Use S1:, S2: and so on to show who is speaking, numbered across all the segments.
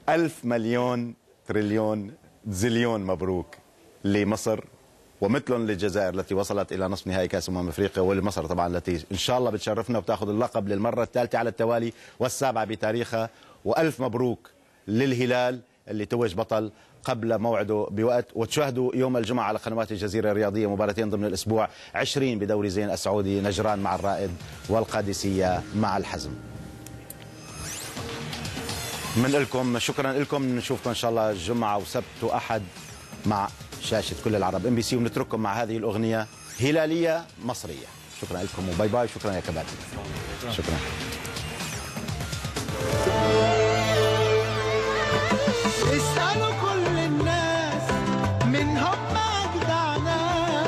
S1: ألف مليون تريليون زليون مبروك لمصر ومثلهم للجزائر التي وصلت إلى نصف نهائي كأس أفريقيا، ولمصر طبعا التي إن شاء الله بتشرفنا وبتاخذ اللقب للمرة الثالثة على التوالي والسابعة بتاريخها. وألف مبروك للهلال اللي توج بطل قبل موعده بوقت. وتشاهدوا يوم الجمعة على قنوات الجزيرة الرياضية مباراتين ضمن الأسبوع 20 بدوري زين السعودي، نجران مع الرائد والقادسية مع الحزم. من لكم شكرا لكم، نشوفكم إن شاء الله الجمعة وسبت وأحد مع شاشة كل العرب MBC، ونترككم مع هذه الأغنية هلالية مصرية. شكرا لكم وباي باي. شكرا يا كباتن. شكرا.
S2: اسألوا كل الناس من هم أجدع ناس،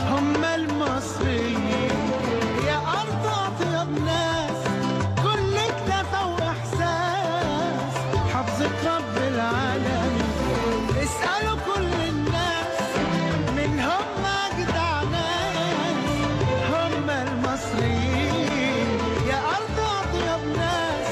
S2: هم المصريين يا أرض أطيب ناس، كل اكتفى وإحساس حفظة رب العالمين. اسألوا كل الناس من هم أجدع ناس، هم المصريين يا أرض أطيب ناس،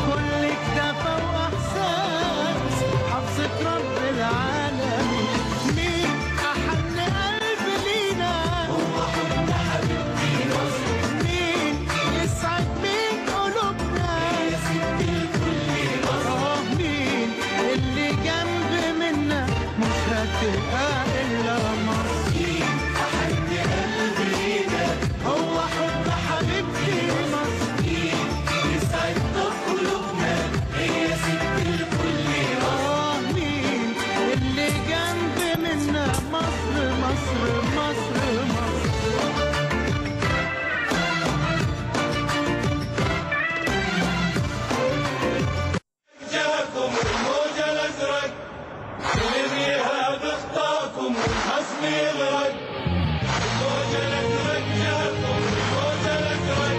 S2: كل اكتفى وإحساس حفظة رب العالمين. مين أحن قلب لينا هو حب حبيبتي مصر، مين يسعد مين قلوبنا يا ست الكل مصر، مين اللي جنب منا مش هتبقى إلا مصر. مين أحن قلب لينا هو حب حبيبتي مصر، مين يسعد قلوبنا هي ست الكل مصر، مين اللي جنب منا مصر مصر مصر مصر.
S3: جاكم الموجة الأزرق اللي فيها بخطاكم والخصم يغرق، الموجة الأزرق جاكم الموجة الأزرق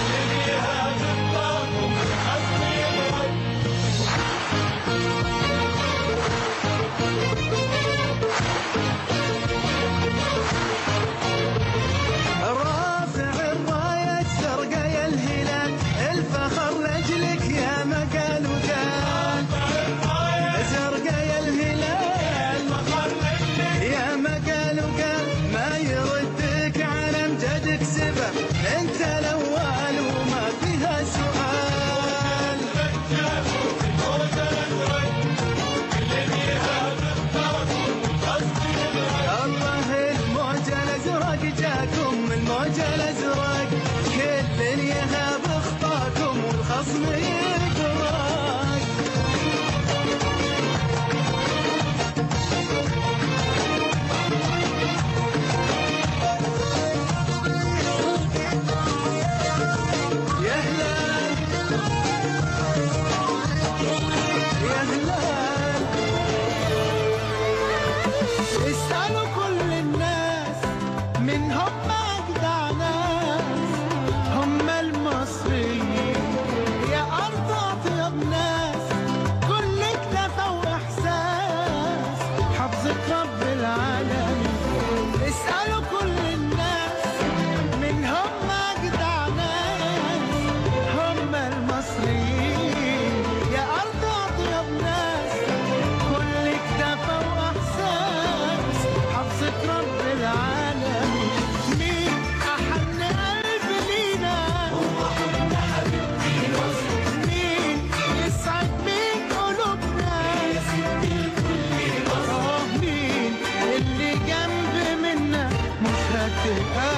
S3: اللي فيها بخطاكم والخصم يغرق.
S2: رافع الراية زرقا يا الهلال، الفخر لأجلك يا مقال وقال، زرقا يا الهلال يا مقال وقال، ما يردك على امجدك سبب، انت الاول وما فيها سؤال. الله الموجة الازرق جاكم، الموجة الازرق كل يهاب اخطاكم والخصم يغرق. يا هلال يا هلال، اسألوا كل الناس من هم أجدع ناس، هم المصريين يا أرض أطيب ناس، كل اكتفى وإحساس حفظة رب العالمين. اسألوا كل الناس من هم أجدع ناس، هم المصريين يا أرض أطيب ناس، كل اكتفى وإحساس حفظة رب العالمين. مين أحن قلب لينا هو حب حبيبتي مصر، مين يسعد مين قلوبنا يا ست الكل مصر، مين اللي جنب منا مش هتبقى